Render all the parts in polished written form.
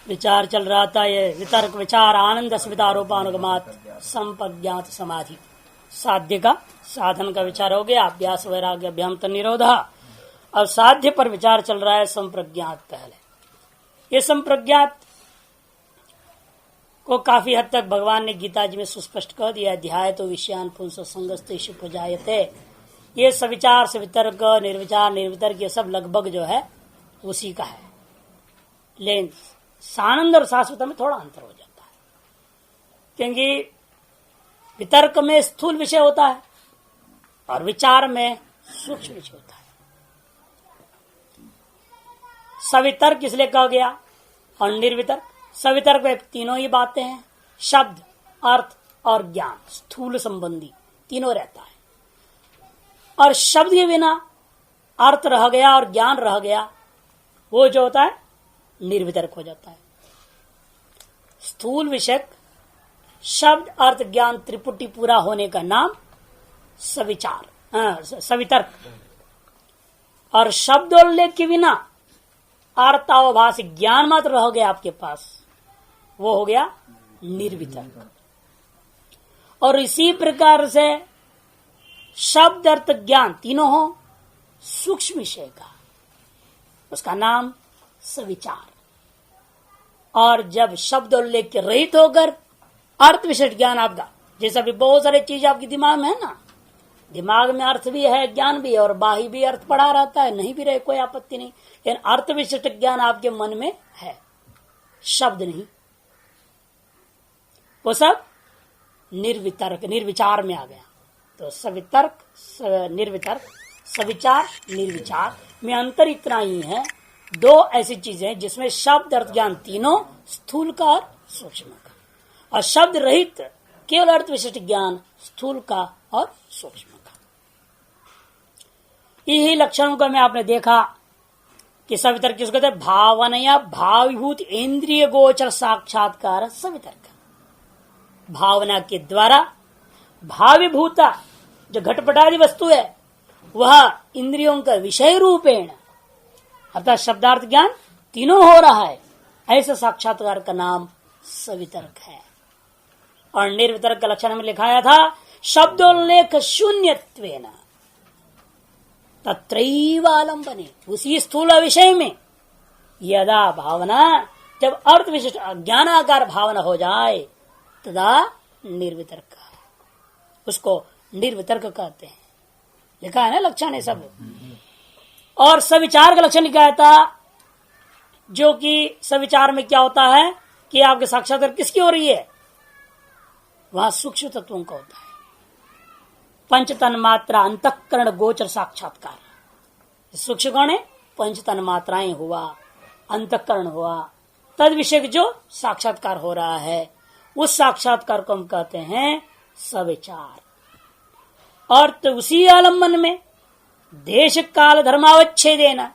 विचार चल रहा था। ये वितर्क विचार आनंद अस्मितारोपानुगमात संप्रज्ञात समाधि साध्य का साधन का विचार हो गया। अभ्यास वैराग्य अभ्यंतर निरोधा। अब साध्य पर विचार चल रहा है संप्रज्ञात। पहले ये संप्रज्ञात को काफी हद तक भगवान ने गीता जी में सुस्पष्ट कर दिया। अध्याय तो विषयान पुंस संगस्तेषु प्रजायते। ये सविचार सवितर्क निर्विचार निर्वितर्क ये सब लगभग जो है उसी का है। लेकिन सानंद और शाश्वत में थोड़ा अंतर हो जाता है, क्योंकि वितर्क में स्थूल विषय होता है और विचार में सूक्ष्म विषय होता है। सवितर्क इसलिए कहा गया और निर्वितर्क। सवितर्क में तीनों ही बातें हैं, शब्द अर्थ और ज्ञान स्थूल संबंधी तीनों रहता है। और शब्द के बिना अर्थ रह गया और ज्ञान रह गया, वो जो होता है निर्वितर्क हो जाता है। स्थूल विषय शब्द अर्थ ज्ञान त्रिपुटी पूरा होने का नाम सविचार सवितर्क। और शब्दोल्लेख के बिना अर्थावभाषी ज्ञान मात्र रह गया आपके पास, वो हो गया निर्वितर्क। और इसी प्रकार से शब्द अर्थ ज्ञान तीनों हो सूक्ष्म विषय का, उसका नाम सविचार। और जब शब्द उल्लेख के रहित होकर अर्थ विशिष्ट ज्ञान आपका, जैसा भी बहुत सारे चीज आपके दिमाग में है ना, दिमाग में अर्थ भी है ज्ञान भी है और बाही भी अर्थ पड़ा रहता है, नहीं भी रहे कोई आपत्ति नहीं, लेकिन अर्थ विशिष्ट ज्ञान आपके मन में है, शब्द नहीं, वो सब निर्वितर्क निर्विचार में आ गया। तो सवितर्क निर्वितर्क सविचार निर्विचार में अंतर इतना ही है। दो ऐसी चीजें जिसमें शब्द अर्थ ज्ञान तीनों स्थूल का और सूक्ष्म का, और शब्द रहित केवल अर्थ विशिष्ट ज्ञान स्थूल का और सूक्ष्म का। यही लक्षणों को मैं आपने देखा कि सवितर्क किसको कहते हैं? भावनया भावीभूत इंद्रिय गोचर साक्षात्कार सवितर्क। भावना के द्वारा भावीभूता जो घटपटादि वस्तु है वह इंद्रियों का विषय रूपेण अर्थात शब्दार्थ ज्ञान तीनों हो रहा है, ऐसे साक्षात्कार का नाम सवितर्क है। और निर्वितर्क का लक्षण में लिखाया था शब्दोल्लेख शून्यत्वेन तत्रैवालंबने, उसी स्थूल विषय में यदा भावना जब अर्थ विशिष्ट ज्ञानाकार भावना हो जाए तदा निर्वितर्क, उसको निर्वितर्क कहते हैं। लिखा है ना लक्षण है सब। और सविचार का लक्षण लिखा था, जो कि सविचार में क्या होता है कि आपके साक्षात्कार किसकी हो रही है? वहां सूक्ष्म तत्वों का होता है। पंच तन मात्रा अंतःकरण गोचर साक्षात्कार। सूक्ष्म कौन है? पंच तन मात्राएं हुआ, अंतःकरण हुआ, तद विषय जो साक्षात्कार हो रहा है उस साक्षात्कार को हम कहते हैं सविचार। और तो उसी आलम्बन में देश काल धर्मावच्छेदेना,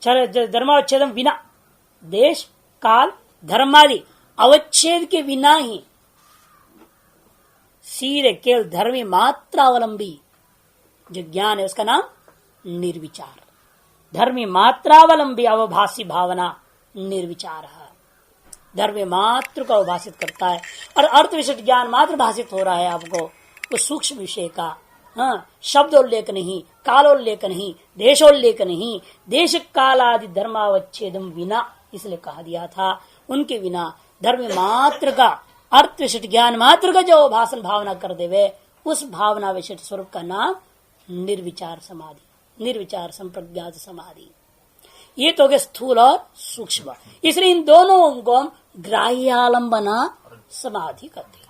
धर्मावच्छेदम बिना, देश काल धर्मादि अवच्छेद के बिना ही सीधे केवल धर्मी मात्रावलंबी जो ज्ञान है उसका नाम निर्विचार। धर्मी मात्रावलंबी अवभाषी भावना निर्विचार है, धर्मी मात्र को अवभाषित करता है। और अर्थ विशिष्ट ज्ञान मात्र भाषित हो रहा है आपको उस सूक्ष्म विषय का। शब्दोल्लेख नहीं, कालोल्लेख नहीं, देशोल्लेख नहीं, देश काल आदि धर्मावच्छेदम बिना, इसलिए कहा दिया था उनके बिना धर्म मात्र का अर्थ विशिष्ट ज्ञान मात्र का जो भाषण भावना कर देवे उस भावना विशिष्ट स्वरूप का नाम निर्विचार समाधि, निर्विचार संप्रज्ञात समाधि। ये तो गए स्थूल और सूक्ष्म। इसलिए इन दोनों को हम ग्राह्यालंबना समाधि कहते हैं।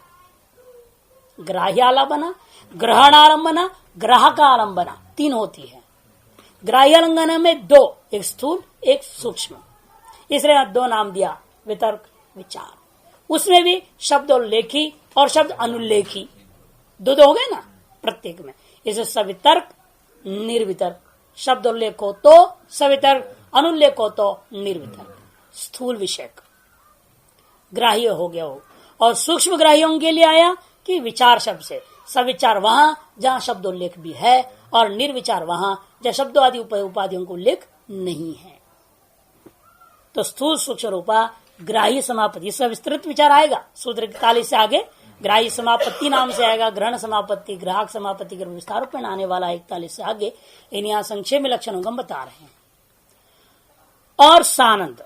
ग्राह्यालंबना, ग्रहणालंबना, ग्राहकालंबना तीन होती है। ग्राह्यालंबना में दो, एक स्थूल एक सूक्ष्म, इसलिए दो नाम दिया वितर्क विचार। उसमें भी शब्द उल्लेखी और शब्द अनुल्लेखी दो दो हो गए ना प्रत्येक में। इसे सवितर्क निर्वितर्क, शब्द उल्लेख हो तो सवितर्क, अनुल्लेख हो तो निर्वितर्क। स्थूल विषय ग्राह्य हो गया हो। और सूक्ष्म ग्राह्यों के लिए आया कि विचार शब्द से सविचार वहां जहां शब्द उल्लेख भी है और निर्विचार वहां जहां शब्द आदि उपाधियों को उल्लेख नहीं है। तो स्थूल सूक्ष्म रूपा ग्राह्य समापत्ति, इसका विस्तृत विचार आएगा सूत्र 41 से आगे। ग्राह्य समापत्ति नाम से आएगा, ग्रहण समापत्ति, ग्राहक समापत्ति के विस्तार रूप में आने वाला 41 से आगे। इन यहाँ संक्षेप में लक्षणों को हम बता रहे हैं। और सानंद,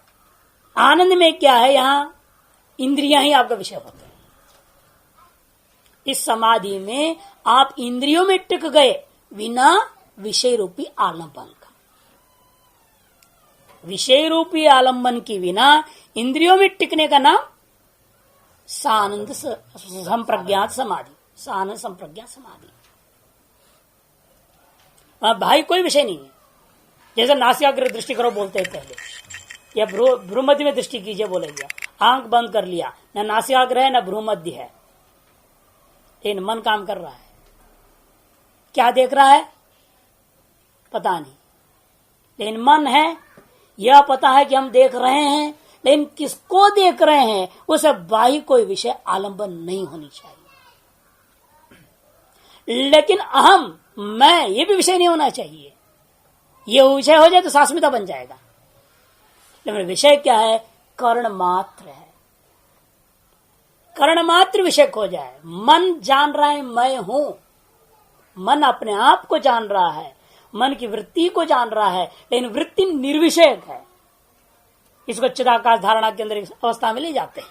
आनंद में क्या है, यहां इंद्रियां ही आपका विषय होते हैं। इस समाधि में आप इंद्रियों में टिक गए बिना विषय रूपी आलंबन का। विषय रूपी आलंबन की बिना इंद्रियों में टिकने का नाम सानंद संप्रज्ञात समाधि, सानंद संप्रज्ञात समाधि। भाई कोई विषय नहीं है। जैसे नासिकाग्र दृष्टि करो बोलते हैं पहले, या भ्रूमध्य में दृष्टि कीजिए बोलेंगे, आंख बंद कर लिया, न नासिकाग्र है न भ्रूमध्य है, लेकिन मन काम कर रहा है। क्या देख रहा है पता नहीं, लेकिन मन है, यह पता है कि हम देख रहे हैं, लेकिन किसको देख रहे हैं उसे बाह्य कोई विषय आलंबन नहीं होनी चाहिए। लेकिन अहम, मैं, ये भी विषय नहीं होना चाहिए। ये विषय हो जाए तो शास्मिता बन जाएगा। लेकिन विषय क्या है, कर्ण मात्र है। कर्ण मात्र विषय खो जाए। मन जान रहा है मैं हूं, मन अपने आप को जान रहा है, मन की वृत्ति को जान रहा है, लेकिन वृत्ति निर्विषयक है। इसको चिदाकाश धारणा के अंदर अवस्था में ले जाते हैं,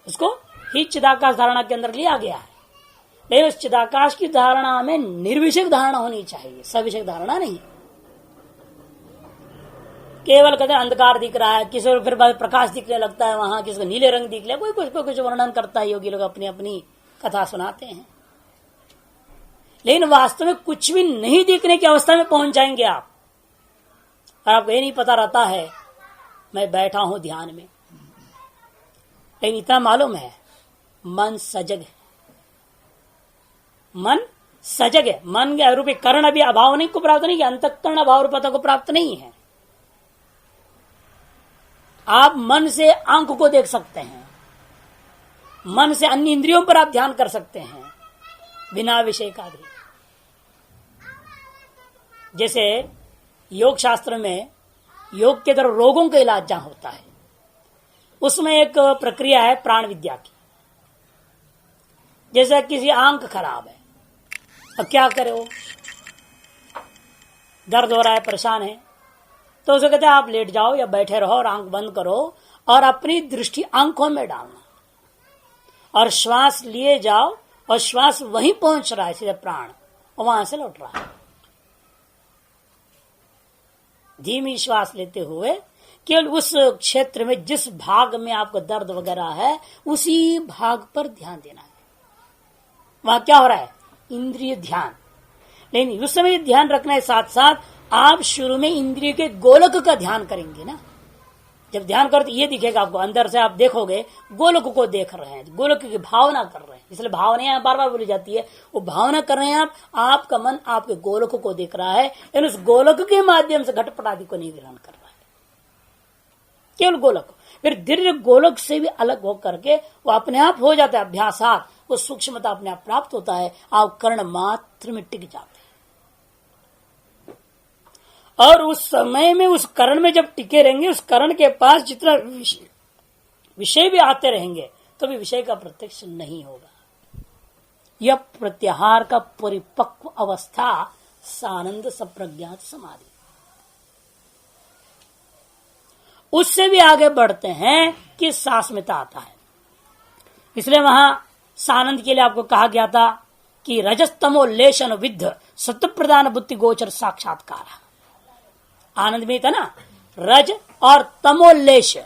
उसको ही चिदाकाश धारणा के अंदर लिया गया है। लेकिन उस चिदाकाश की धारणा में निर्विषयक धारणा होनी चाहिए, सविषयक धारणा नहीं। केवल कहते हैं अंधकार दिख रहा है, किसी को फिर प्रकाश दिखने लगता है, वहां किसी को नीले रंग दिख लिया, कोई कुछ वर्णन करता है, योगी लोग अपनी अपनी कथा सुनाते हैं। लेकिन वास्तव में कुछ भी नहीं दिखने की अवस्था में पहुंच जाएंगे आप, और आपको ये नहीं पता रहता है मैं बैठा हूं ध्यान में। लेकिन इतना मालूम है मन सजग है, मन सजग है। मन के रूपी कर्ण अभी अभाव नहीं को प्राप्त नहीं, अंतःकरण अभाव रूपता को प्राप्त नहीं है। आप मन से आंख को देख सकते हैं, मन से अन्य इंद्रियों पर आप ध्यान कर सकते हैं बिना विषय का भी। जैसे योग शास्त्र में योग के द्वारा रोगों का इलाज जहां होता है, उसमें एक प्रक्रिया है प्राण विद्या की। जैसे किसी आंख खराब है, अब क्या करे, वो दर्द हो रहा है, परेशान है, तो उसे कहते हैं आप लेट जाओ या बैठे रहो और आंख बंद करो और अपनी दृष्टि आंखों में डालना, और श्वास लिए जाओ, और श्वास वहीं पहुंच रहा है सीधे प्राण, और वहां से लौट रहा है। धीमी श्वास लेते हुए केवल उस क्षेत्र में जिस भाग में आपको दर्द वगैरह है उसी भाग पर ध्यान देना है। वहां क्या हो रहा है, इंद्रिय ध्यान। लेकिन उस समय ध्यान रखना है, साथ साथ आप शुरू में इंद्रिय के गोलक का ध्यान करेंगे ना। जब ध्यान करो तो ये दिखेगा आपको, अंदर से आप देखोगे गोलक को देख रहे हैं, गोलक की भावना कर रहे हैं। इसलिए भावना बार बार बोली जाती है, वो भावना कर रहे हैं आप, आपका मन आपके गोलक को देख रहा है, लेकिन उस गोलक के माध्यम से घटपट आदि को नहीं ग्रहण कर रहा है, केवल गोलक। फिर धीरे गोलक से भी अलग होकर के वो अपने आप हो जाता है अभ्यासात, वो सूक्ष्मता अपने आप प्राप्त होता है, आप कर्ण मात्र में टिक जाते हैं। और उस समय में उस कर्ण में जब टिके रहेंगे, उस कर्ण के पास जितना विषय भी आते रहेंगे तो भी विषय का प्रत्यक्ष नहीं होगा। यह प्रत्याहार का परिपक्व अवस्था सानंद संप्रज्ञात समाधि। उससे भी आगे बढ़ते हैं कि शास्मिता आता है। इसलिए वहां सानंद के लिए आपको कहा गया था कि रजस्तमो लेशन विद्ध सत्य प्रदान बुद्धि गोचर साक्षात्कार। आनंद में था ना, रज और तमोल्लेश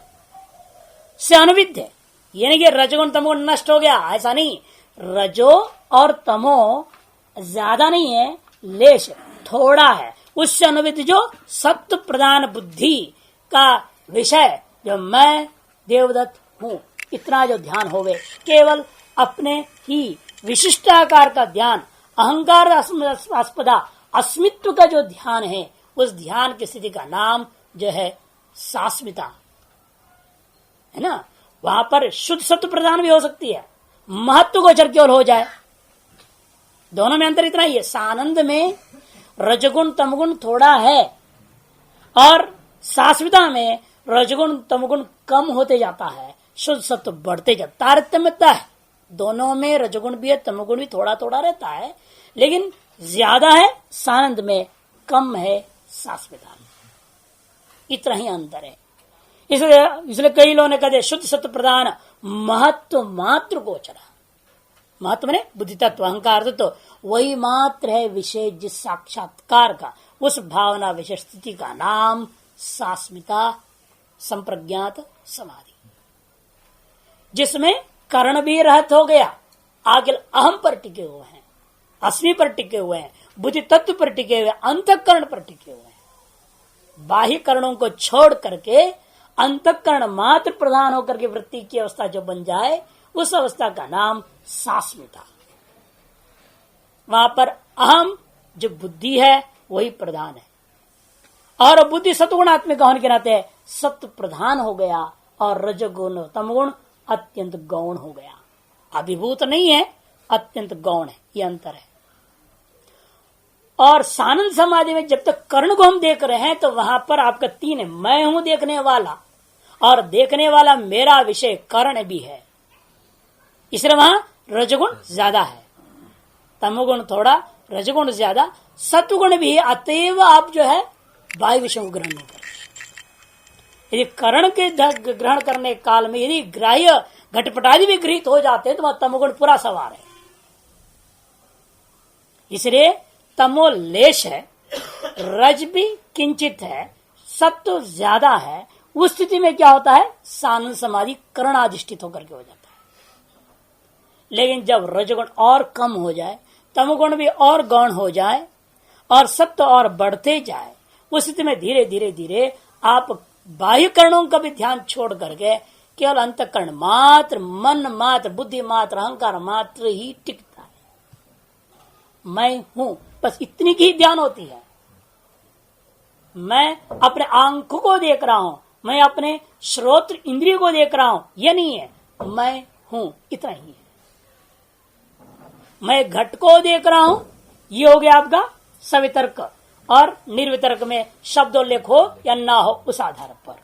से अनुविद्ध है। ये नहीं कि रजगुण तमोगुण नष्ट हो गया, ऐसा नहीं। रजो और तमो ज्यादा नहीं है, लेश थोड़ा है, उससे अनुविद्ध जो सत्य प्रदान बुद्धि का विषय, जो मैं देवदत्त हूं, इतना जो ध्यान होवे, केवल अपने ही विशिष्ट आकार का ध्यान, अहंकार आस्पदा अस्मित्व का जो ध्यान है, उस ध्यान की स्थिति का नाम जो है शास्मिता है ना। वहां पर शुद्ध सत्व प्रदान भी हो सकती है, महत्व गोचर केवल हो जाए, दोनों में अंतर इतना ही है। सानंद में रजगुण तमगुण थोड़ा है और शाश्वता में रजगुण तमगुण कम होते जाता है, शुद्ध सत्व बढ़ते जाता, तारतम्यता है दोनों में। रजगुण भी है, तमगुण भी थोड़ा थोड़ा रहता है, लेकिन ज्यादा है सानंद में, कम है शाश्वता में। इतना ही अंतर है। इसलिए कई लोगों ने कहते शुद्ध सत्व प्रधान महत्व मात्र गोचरा। महत्व ने बुद्धि तत्व अहंकार तो वही मात्र है विषय जिस साक्षात्कार का, उस भावना विशेष स्थिति का नाम शाश्वता संप्रज्ञात समाधि, जिसमें कर्ण भी रहत हो गया, आगे अहम पर टिके हुए हैं, अस्मि पर टिके हुए हैं, बुद्धि तत्व पर टिके हुए, अंतःकरण पर टिके हुए हैं। बाह्य करणों को छोड़ करके अंतःकरण मात्र प्रधान होकर के वृत्ति की अवस्था जो बन जाए, उस अवस्था का नाम शाश्वता। वहां पर अहम जो बुद्धि है वही प्रधान है, और बुद्धि सत्वगुणात्मिक होने के नाते सत्व प्रधान हो गया, और रजगुण तमगुण अत्यंत गौण हो गया। अभिभूत नहीं है, अत्यंत गौण है, ये अंतर है। और सानंद समाधि में जब तक कर्ण को हम देख रहे हैं तो वहां पर आपका तीन है, मैं हूं देखने वाला, और देखने वाला मेरा विषय कर्ण भी है, इसलिए वहां रजगुण ज्यादा है, तमोगुण थोड़ा, रजगुण ज्यादा, सत्वगुण भी है। अतएव आप जो है वायु विषय को ग्रहण नहीं करें। यदि कर्ण के ग्रहण करने काल में यदि ग्राह्य घटपटादि भी गृहित हो जाते हैं तो वह तमोगुण पूरा सवार है। इसलिए तमो लेश है, रज भी किंचित है, सत्व ज्यादा है। उस स्थिति में क्या होता है, सानंद समाधि करणाधिष्ठित होकर के हो जाता है। लेकिन जब रजगुण और कम हो जाए, तमोगुण भी और गौण हो जाए, और सत्व और बढ़ते जाए, उस स्थिति में धीरे धीरे धीरे आप बाह्य करणों का भी ध्यान छोड़ करके केवल अंतःकरण मात्र, मन मात्र, बुद्धि मात्र, अहंकार मात्र ही टिकता है। मैं हूं, बस इतनी की ध्यान होती है। मैं अपने आंखों को देख रहा हूं, मैं अपने श्रोत्र इंद्रियों को देख रहा हूं, यह नहीं है। मैं हूं, इतना ही है। मैं घट को देख रहा हूं, ये हो गया आपका सवितर्क, और निर्वितर्क में शब्दोल्लेख हो या ना हो उस आधार पर।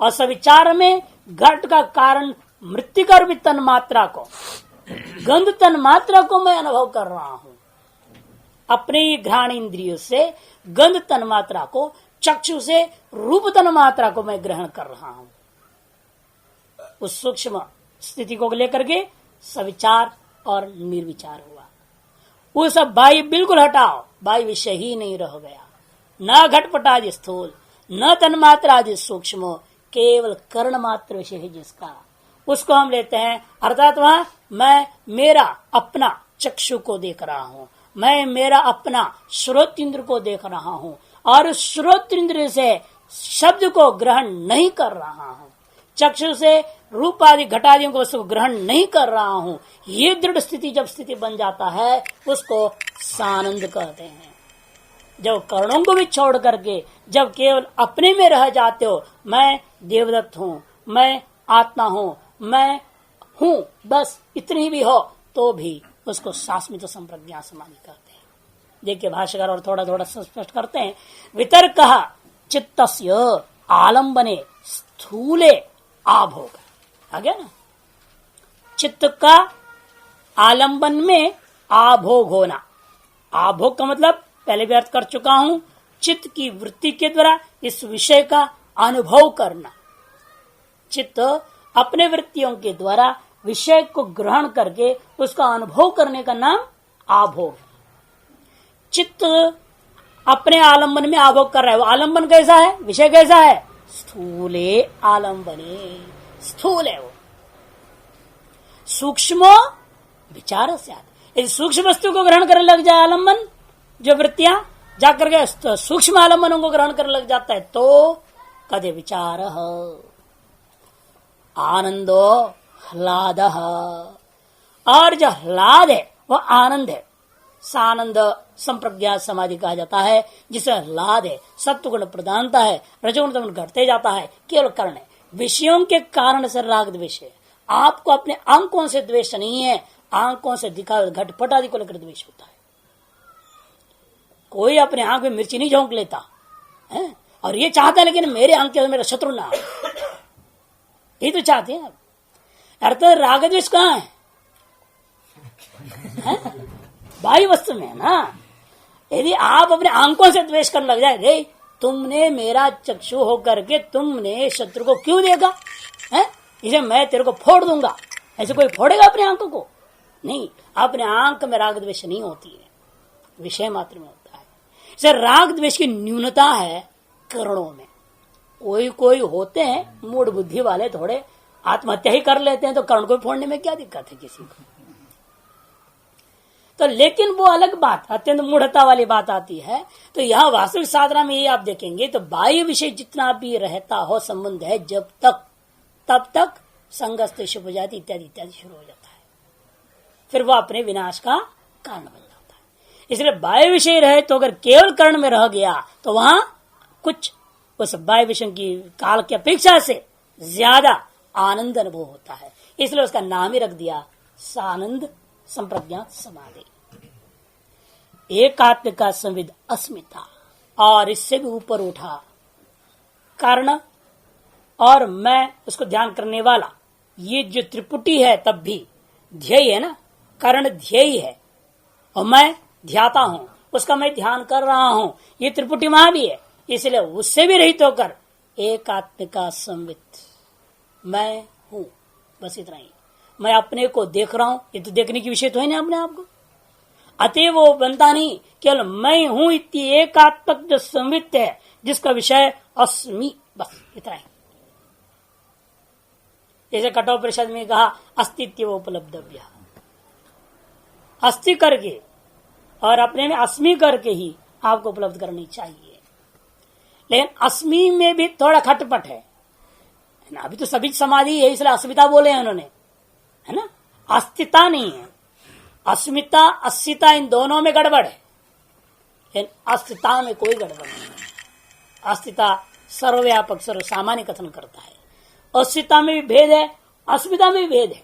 और सविचार में घट का कारण मृत्तिका भी तन मात्रा को, गंध तन मात्रा को मैं अनुभव कर रहा हूं अपने ही घ्राण इंद्रियों से, गंध तन मात्रा को, चक्षु से रूप तन मात्रा को मैं ग्रहण कर रहा हूं। उस सूक्ष्म स्थिति को लेकर के सविचार और निर्विचार हुआ। वो सब बाह्य बिल्कुल हटाओ, बाह्य विषय ही नहीं रह गया, न घटपटादि स्थूल, न तन्मात्रा आदि सूक्ष्म, केवल कर्ण मात्र विषय है जिसका, उसको हम लेते हैं। अर्थात वहां मैं मेरा अपना चक्षु को देख रहा हूं, मैं मेरा अपना श्रोत्र को देख रहा हूं, और श्रोत्र से शब्द को ग्रहण नहीं कर रहा हूं, चक्षु से रूप आदि घटादियों को वस्तु को ग्रहण नहीं कर रहा हूं। ये दृढ़ स्थिति जब स्थिति बन जाता है उसको सानंद कहते हैं। जब कर्णों को भी छोड़ करके जब केवल अपने में रह जाते हो, मैं देवदत्त हूं, मैं आत्मा हूं, मैं हूं, बस इतनी भी हो, तो भी उसको शाश्वत संप्रज्ञा समाधि कहते हैं। देखिए भाष्यकार और थोड़ा थोड़ा स्पष्ट करते हैं। वितर्क चित्तस्य आलंबने स्थूले आभोग, आ गया ना, चित्त का आलंबन में आभोग होना। आभोग का मतलब पहले भी अर्थ कर चुका हूं, चित्त की वृत्ति के द्वारा इस विषय का अनुभव करना। चित्त अपने वृत्तियों के द्वारा विषय को ग्रहण करके उसका अनुभव करने का नाम आभोग। चित्त अपने आलंबन में आभोग कर रहा है। वो आलंबन कैसा है, विषय कैसा है, स्थूले आलंबने, स्थूल है वो। सूक्ष्म विचार से यदि सूक्ष्म वस्तु को ग्रहण करने लग जाए आलंबन, जो वृत्तियां जाकर के सूक्ष्म आलंबनों को ग्रहण करने लग जाता है, तो कदे विचार आनंदो ह्लाद, और जो ह्लाद है वह आनंद है। सानंद संप्रज्ञात समाधि कहा जाता है, जिसे ह्लाद है, सत्वगुण प्रधानता है, रजोगुण तमोगुण घटते जाता है, केवल कारण है। विषयों के कारण से राग द्वेष है। आपको अपने आंखों से द्वेष नहीं है, आंखों से दिखा घटपट आदि को लेकर द्वेष होता है। कोई अपने आंख में मिर्ची नहीं झोंक लेता है, और ये चाहता है लेकिन मेरे अंक मेरा शत्रु ना, ये तो चाहते हैं। अर्थात राग द्वेष कहाँ है? बाह्य वस्तु में है ना। यदि आप अपने आंखों से द्वेष करने लग जाए, रे तुमने मेरा चक्षु होकर के तुमने शत्रु को क्यों देखा है, इसे मैं तेरे को फोड़ दूंगा, ऐसे कोई फोड़ेगा अपने आंखों को? नहीं, अपने आंख में राग द्वेष नहीं होती है, विषय मात्र में होता है। इसे राग द्वेष की न्यूनता है करणों में। कोई कोई होते हैं मूढ़ बुद्धि वाले, थोड़े आत्महत्या ही कर लेते हैं, तो कर्ण को फोड़ने में क्या दिक्कत है किसी को? तो लेकिन वो अलग बात, अत्यंत मूढ़ता वाली बात आती है। तो यहाँ वास्तविक साधना में ये आप देखेंगे तो बाह्य विषय जितना भी रहता हो संबंध है, जब तक तब तक संगस्त शुभ जाति इत्यादि इत्यादि शुरू हो जाता है, फिर वो अपने विनाश का कारण बन जाता है। इसलिए बाह्य विषय रहे तो अगर केवल कर्ण में रह गया तो वहां कुछ उस बाह्य विषय की काल की अपेक्षा से ज्यादा आनंद अनुभव होता है। इसलिए उसका नाम ही रख दिया सानंद संप्रज्ञात समाधि। एकात्म का संविद अस्मिता, और इससे भी ऊपर उठा कारण और मैं उसको ध्यान करने वाला, ये जो त्रिपुटी है तब भी ध्येय है ना, कारण ध्येय है और मैं ध्याता हूं, उसका मैं ध्यान कर रहा हूं, ये त्रिपुटी वहां भी है। इसलिए उससे भी रहित होकर एकात्म का संविद मैं हूं, बस इतना ही। मैं अपने को देख रहा हूं, ये तो देखने की विषय तो है ना अपने आप को, अतः वो बनता नहीं, केवल मैं हूं इतनी एकात्मक जो संवित है जिसका विषय अस्मि, बस इतना ही। जैसे कठोपनिषद में कहा अस्तित्व उपलब्धव्य, अस्ति करके और अपने में अस्मि करके ही आपको उपलब्ध करनी चाहिए। लेकिन अस्मि में भी थोड़ा खटपट है ना, अभी तो सभी समाधि है इसलिए अस्मिता बोले हैं उन्होंने, है ना, अस्तिता नहीं है। अस्मिता अस्मिता इन दोनों में गड़बड़ है, लेकिन अस्तिता में कोई गड़बड़ नहीं है। अस्तिता सर्वव्यापक सर्व सामान्य कथन करता है, अस्मिता में भी भेद है, अस्मिता में भी भेद है।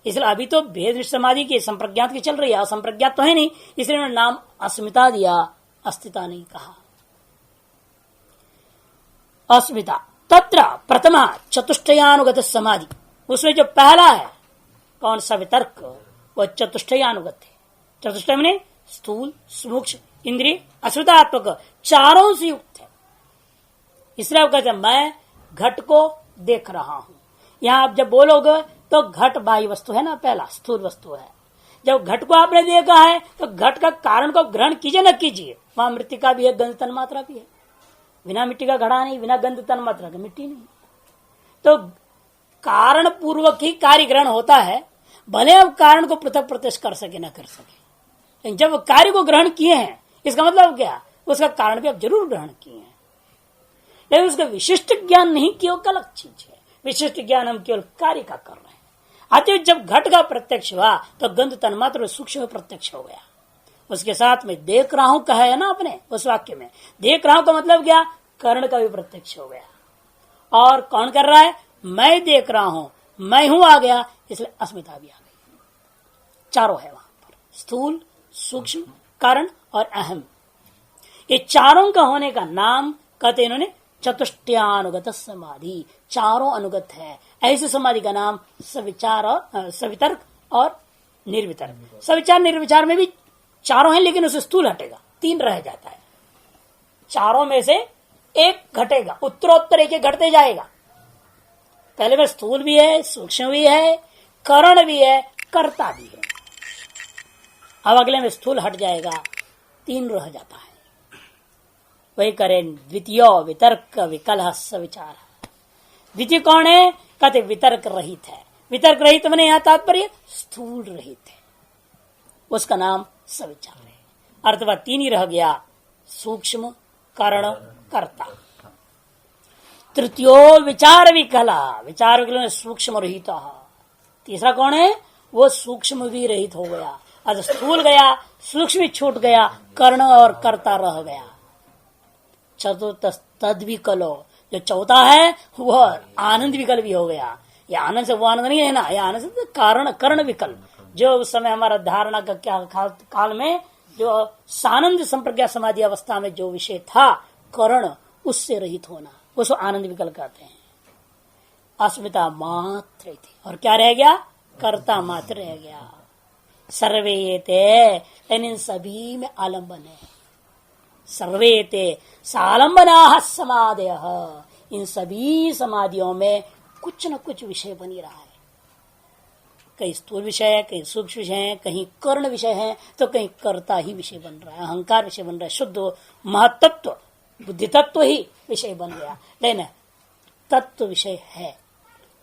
इसलिए अभी तो भेद समाधि की संप्रज्ञात की चल रही है, असंप्रज्ञात तो है नहीं, इसलिए उन्होंने नाम अस्मिता दिया, अस्तिता नहीं कहा। अस्मिता तत्र प्रथमा चतुष्टयानुगत समाधि, उसमें जो पहला है कौन सा वितर्क, वह चतुष्टयानुगत है। चतुष्टय में स्थूल सूक्ष्म इंद्रिय अश्रुतात्मक चारों से युक्त है। इसलिए आप कहते हैं मैं घट को देख रहा हूं। यहां आप जब बोलोगे तो घट बाह्य वस्तु है ना, पहला स्थूल वस्तु है। जब घट को आपने देखा है तो घट का कारण को ग्रहण कीजिए न कीजिए, वहां मृतिका भी है, गंध तन मात्रा भी है। बिना मिट्टी का घड़ा नहीं, बिना गंध तन मात्रा का मिट्टी नहीं। तो कारण पूर्वक ही कार्य ग्रहण होता है, भले अब कारण को पृथक प्रत्यक्ष कर सके न कर सके, लेकिन जब कार्य को ग्रहण किए हैं इसका मतलब क्या, उसका कारण भी आप जरूर ग्रहण किए हैं, लेकिन उसका विशिष्ट ज्ञान नहीं किया, अलग चीज है। विशिष्ट ज्ञान हम केवल कार्य का कर रहे हैं। अतः जब घट का प्रत्यक्ष हुआ तो गंध तन्मात्र सूक्ष्म प्रत्यक्ष हो गया। उसके साथ में देख रहा हूं कहा है ना अपने उस वाक्य में, देख रहा हूं का मतलब क्या, कर्ण का भी प्रत्यक्ष हो गया। और कौन कर रहा है, मैं देख रहा हूं, मैं हूं आ गया, इसलिए अस्मिता भी आ गई। चारों है वहां पर, स्थूल सूक्ष्म कारण और अहम। ये चारों का होने का नाम कहते इन्होंने चतुष्टयानुगत समाधि, चारों अनुगत है। ऐसे समाधि का नाम सविचार और सवितर्क और निर्वितर्क। सविचार निर्विचार में भी चारों हैं, लेकिन उसे स्थूल हटेगा, 3 रह जाता है। चारों में से एक घटेगा, उत्तरोत्तर एक घटते जाएगा। पहले में स्थूल भी है, सूक्ष्म भी है, करण भी है, कर्ता भी है। अब अगले में स्थूल हट जाएगा, 3 रह जाता है। वही करें द्वितीय वितर्क विकलह सविचार। द्वितीय कौन है, कहते वितर्क रहित है। वितर्क रहित मैंने यहां तात्पर्य स्थूल रहित है, उसका नाम सविचार है। अर्थवा 3 ही रह गया, सूक्ष्म करण कर्ता। तृतीयो विचार विकला, विचार विकल सूक्ष्म रहित। तीसरा कौन है, वो सूक्ष्म भी रहित हो गया। आज स्थूल गया, सूक्ष्म छूट गया, कर्ण और कर्ता रह गया। चतुर्थ तद विकलो, जो चौथा है वह आनंद विकल भी हो गया। यह आनंद से वो आनंद नहीं है ना, यह आनंद से कारण कर्ण विकल, जो उस समय हमारा धारणा का क्या काल में जो सानंद संप्रज्ञा समाधि अवस्था में जो विषय था करण उससे रहित होना, उसको आनंद विकल्प कहते हैं। अस्मिता मात्र थी, और क्या रह गया? कर्ता मात्र रह गया। सर्वे ये थे, इन सभी में आलंबन है। सर्वे ते सालंबना समाधय, इन सभी समाधियों में कुछ न कुछ विषय बनी रहा है। कहीं स्थूल विषय है, कहीं सूक्ष्म विषय है, कहीं कर्ण विषय है, तो कहीं कर्ता ही विषय बन रहा है, अहंकार विषय बन रहा है, शुद्ध महतत्व बुद्धि तत्व ही विषय बन गया। लेकिन तत्व विषय है,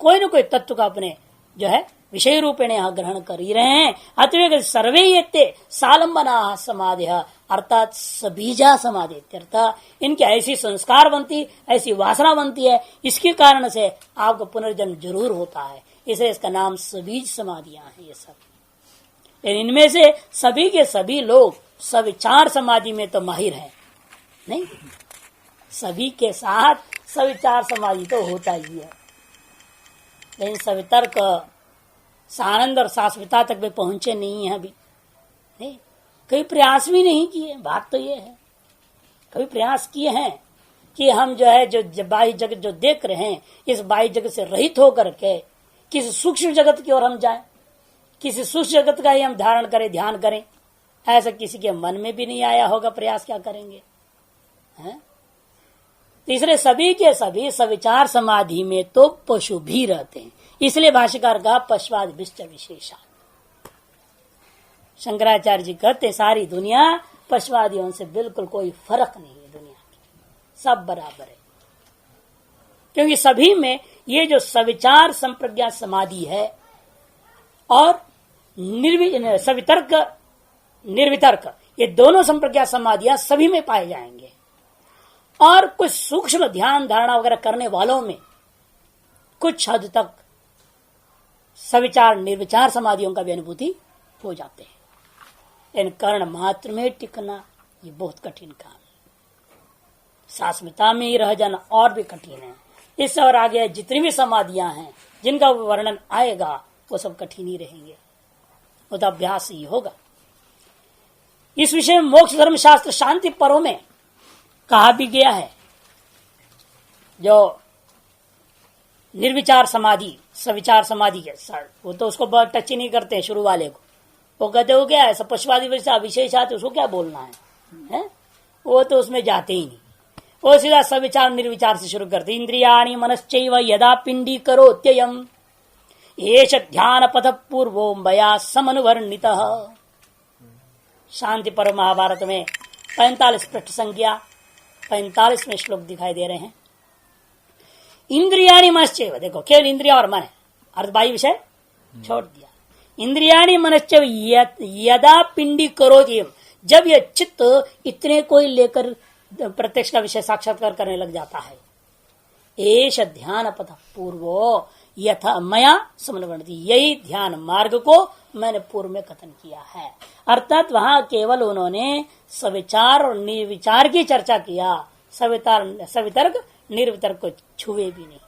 कोई न कोई तत्व का अपने जो है विषय रूपेण यहाँ ग्रहण कर ही रहे हैं। अतः सर्वे ये सालंबना समाधि, अर्थात सबीजा समाधि, अर्थात इनकी ऐसी संस्कार बनती, ऐसी वासना बनती है, इसके कारण से आपको पुनर्जन्म जरूर होता है। इसलिए इसका नाम सबीज समाधियां हैं ये सब। लेकिन इनमें से सभी के सभी लोग सविचार समाधि में तो माहिर हैं नहीं, सभी के साथ सविचार समाधि तो होता ही है, लेकिन सवितर्क सानंद और शाश्वता तक भी पहुंचे नहीं है अभी। नहीं, कई प्रयास भी नहीं किए। बात तो ये है, कभी प्रयास किए हैं कि हम जो है जो बाह्य जगत जो देख रहे हैं, इस बाह्य जगत से रहित होकर के किसी सूक्ष्म जगत की ओर हम जाएं, किसी सूक्ष्म जगत का ही हम धारण करें, ध्यान करें। ऐसा किसी के मन में भी नहीं आया होगा, प्रयास क्या करेंगे? तीसरे सभी के सभी सविचार समाधि में तो पशु भी रहते हैं। इसलिए भाष्यकार का पश्चात विश्च विशेषा, शंकराचार्य जी कहते सारी दुनिया पशुवादियों से बिल्कुल कोई फर्क नहीं है, दुनिया की सब बराबर है। क्योंकि सभी में ये जो सविचार संप्रज्ञा समाधि है और सवितर्क निर्वितर्क, ये दोनों संप्रज्ञा समाधियां सभी में पाए जाएंगे। और कुछ सूक्ष्म ध्यान धारणा वगैरह करने वालों में कुछ हद तक सविचार निर्विचार समाधियों का भी अनुभूति हो जाते हैं। इन कर्ण मात्र में टिकना ये बहुत कठिन काम है, शाश्वता में ही रह जाना और भी कठिन है। इस और आगे जितनी भी समाधियां हैं जिनका वर्णन आएगा वो सब कठिन ही रहेंगे, वो तो अभ्यास ही होगा। इस विषय में मोक्ष धर्म शास्त्र शांति पर्व में कहा भी गया है। जो निर्विचार समाधि सविचार समाधि के वो तो उसको टच ही नहीं करते हैं शुरू वाले को, वो कहते हो क्या है सब पशुवादी विशेषात, उसको क्या बोलना है? वो तो उसमें जाते ही नहीं, वो सीधा सविचार निर्विचार से शुरू करते। इंद्रियाणि मनश्चैव यदा पिंडी करोत्ययम् एष ध्यान पथ पूर्वो मया समनुवर्णितः। शांति पर्व महाभारत में 45 पृष्ठ संख्या 45वें श्लोक दिखाई दे रहे हैं। इंद्रियाणि मनश्चैव, देखो केवल इंद्रिया और मन है, अर्धबाह्य विषय छोड़ दिया। इंद्रियाणि मनश्चैव यदा पिंडी करोत्ययम्, जब यह चित्त इतने कोई लेकर प्रत्यक्ष का विषय साक्षात्कार करने लग जाता है, एष ध्यान पथ पूर्वो यथा मया समन्वयति, यही ध्यान मार्ग को मैंने पूर्व में कथन किया है। अर्थात वहां केवल उन्होंने सविचार और निर्विचार की चर्चा किया, सवितर्क निर्वितर्क को छुए भी नहीं।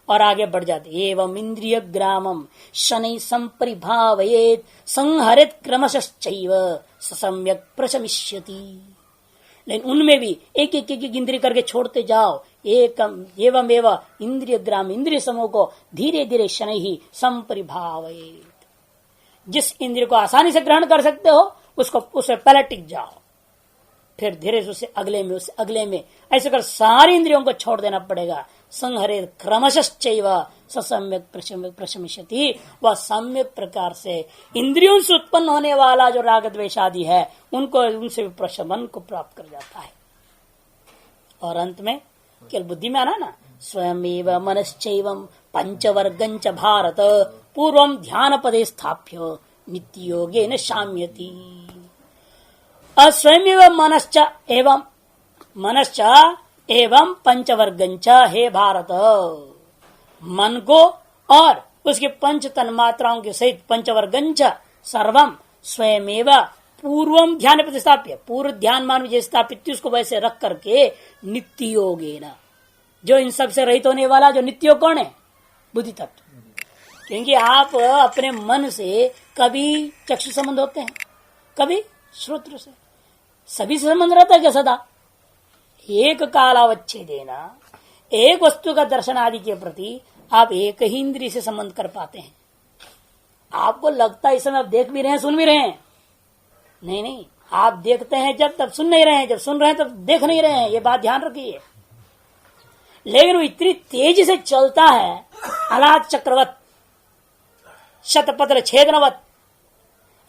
और आगे बढ़ जाते, एवं इंद्रिय ग्रामम शनै संपरिभावयेत संहरित क्रमशश्चैव सम्यक प्रशमिष्यति। लेकिन उनमें भी एक एक एक इंद्रिय करके छोड़ते जाओ। एवं इंद्रिय ग्राम, इंद्रिय समूह को धीरे धीरे शनै ही संपरिभावयेत, जिस इंद्रिय को आसानी से ग्रहण कर सकते हो उसको उससे पहले टिक जाओ, फिर धीरे से उससे अगले में ऐसे कर सारी इंद्रियों को छोड़ देना पड़ेगा। संहरे क्रमशश्चैव सम्यक प्रशमिष्यति, वह सम्यक प्रकार से इंद्रियों से उत्पन्न होने वाला जो राग द्वेष आदि है उनको उनसे भी प्रशमन को प्राप्त कर जाता है। और अंत में केवल बुद्धि में आना ना, स्वयमेव मनश्चैवं पंचवर्गं च भारत पूर्वं ध्यान पदे स्थाप्य नित्य योगेन शाम्यति। स्वयमेव मनश्च एवं पंचवर्गंच, हे भारत, मन को और उसके पंच तन्मात्राओं के सहित पंचवर्गंच सर्वम स्वयमेव पूर्वम ध्यान प्रतिस्थाप्य, पूर्व ध्यान मान में स्थापित उसको वैसे रख करके नित्य योगेन, जो इन सब से रहित होने वाला जो नित्य योग कौन है? बुद्धि तत्व। क्योंकि आप अपने मन से कभी चक्षु संबंध होते हैं, कभी श्रोत्र से, सभी से संबंध रहता है क्या सदा? एक कालावच्छेदेना, एक वस्तु का दर्शन आदि के प्रति आप एक ही इंद्रिय से संबंध कर पाते हैं। आपको लगता है इस समय आप देख भी रहे हैं, सुन भी रहे हैं। नहीं नहीं, आप देखते हैं जब, तब सुन नहीं रहे हैं, जब सुन रहे हैं तब देख नहीं रहे हैं। ये बात ध्यान रखिए। लेकिन वो इतनी तेजी से चलता है, आलाद चक्रवत शतपत्र छेदनवत,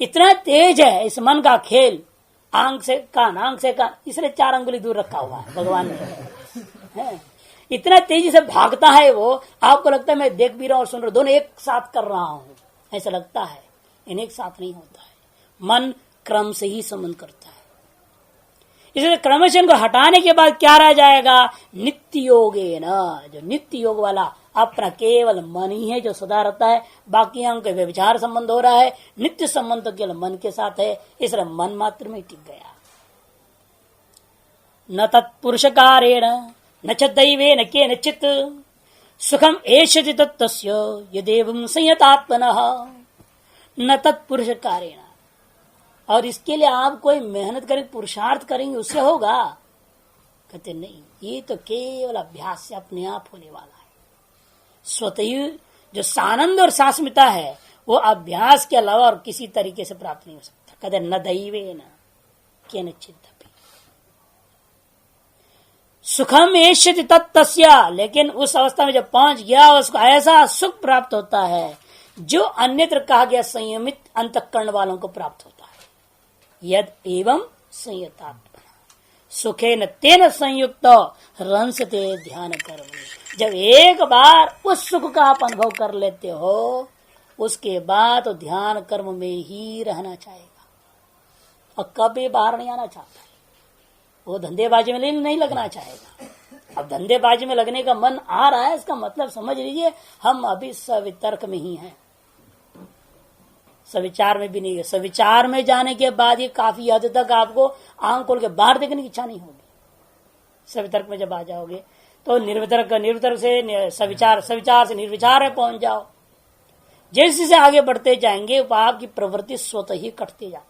इतना तेज है इस मन का खेल। आंख से कान, आंख से कान, इसलिए 4 अंगुली दूर रखा हुआ है भगवान ने। है इतना तेजी से भागता है वो, आपको लगता है मैं देख भी रहा हूं और सुन रहा हूं, दोनों एक साथ कर रहा हूं, ऐसा लगता है। इन एक साथ नहीं होता है। मन क्रम से ही संबंध करता है। इसलिए क्रमशः को हटाने के बाद क्या रह जाएगा? नित्य योगे न, जो नित्य योग वाला अपना केवल मन ही है जो सदा रहता है। बाकी अंग के व्यभिचार संबंध हो रहा है, नित्य संबंध तो केवल मन के साथ है। इसलिए मन मात्र में टिक गया। न तत्पुरुष कारेण न च दैवे न के नचित सुखम एषति तत्तस्य यदेवं संयतात्मनः न तत्पुरुष कारेण। और इसके लिए आप कोई मेहनत करेंगे, पुरुषार्थ करेंगे, उससे होगा? कहते नहीं, ये तो केवल अभ्यास से अपने आप होने वाला है। स्वतः जो सानंद और शास्मिता है वो अभ्यास के अलावा और किसी तरीके से प्राप्त नहीं हो सकता। कहते न दैवे न केनचित् सुखम एष्यति तत्तस्य, लेकिन उस अवस्था में जब पहुंच गया उसको ऐसा सुख प्राप्त होता है जो अन्यत्र कहा गया संयमित अंतःकरण वालों को प्राप्त होता है। यद एवं संयतात्मा सुखेन तेन संयुक्त रंसते ध्यान कर्म। जब एक बार उस सुख का आप अनुभव कर लेते हो, उसके बाद तो ध्यान कर्म में ही रहना चाहेगा और कभी बाहर नहीं आना चाहता है। वो धंधेबाजी में नहीं लगना चाहेगा। अब धंधेबाजी में लगने का मन आ रहा है, इसका मतलब समझ लीजिए हम अभी सवितर्क में ही हैं, सविचार में भी नहीं है। सविचार में जाने के बाद ये काफी हद तक आपको आंख खोल के बाहर देखने की इच्छा नहीं होगी। सवितर्क में जब आ जाओगे तो निर्वितर्क से सविचार, सविचार से निर्विचार में पहुंच जाओ। जैसे से आगे बढ़ते जाएंगे आपकी प्रवृत्ति स्वतः ही कटती जाती है,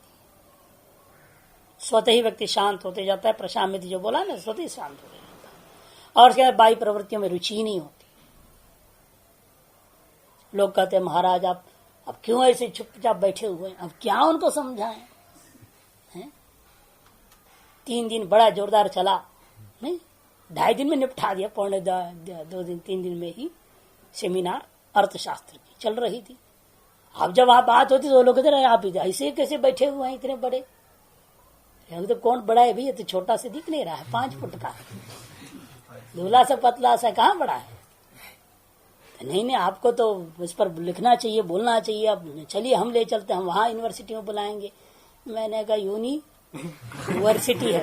स्वतः ही व्यक्ति शांत होते जाता है। प्रशांत जो बोला ना, स्वतः ही शांत होते जाता है और उसके बाई प्रवृत्तियों में रुचि ही नहीं होती। लोग कहते हैं महाराज आप अब क्यों ऐसे चुपचाप बैठे हुए हैं, अब क्या उनको समझाएं? 3 दिन बड़ा जोरदार चला, नहीं 2.5 दिन में निपटा दिया, पौने 2 दिन 3 दिन में ही सेमिनार अर्थशास्त्र की चल रही थी। अब जब आप बात होती तो लोग कहते रहे आप ऐसे कैसे बैठे हुए हैं इतने बड़े? तो कौन बड़ा है भैया? तो छोटा से दिख नहीं रहा है, 5 फुट का, दूल्हा सा पतला सा, कहाँ बड़ा है? नहीं आपको तो इस पर लिखना चाहिए, बोलना चाहिए। अब चलिए हम ले चलते हैं, हम वहां यूनिवर्सिटी में बुलाएंगे। मैंने कहा यूनिवर्सिटी है।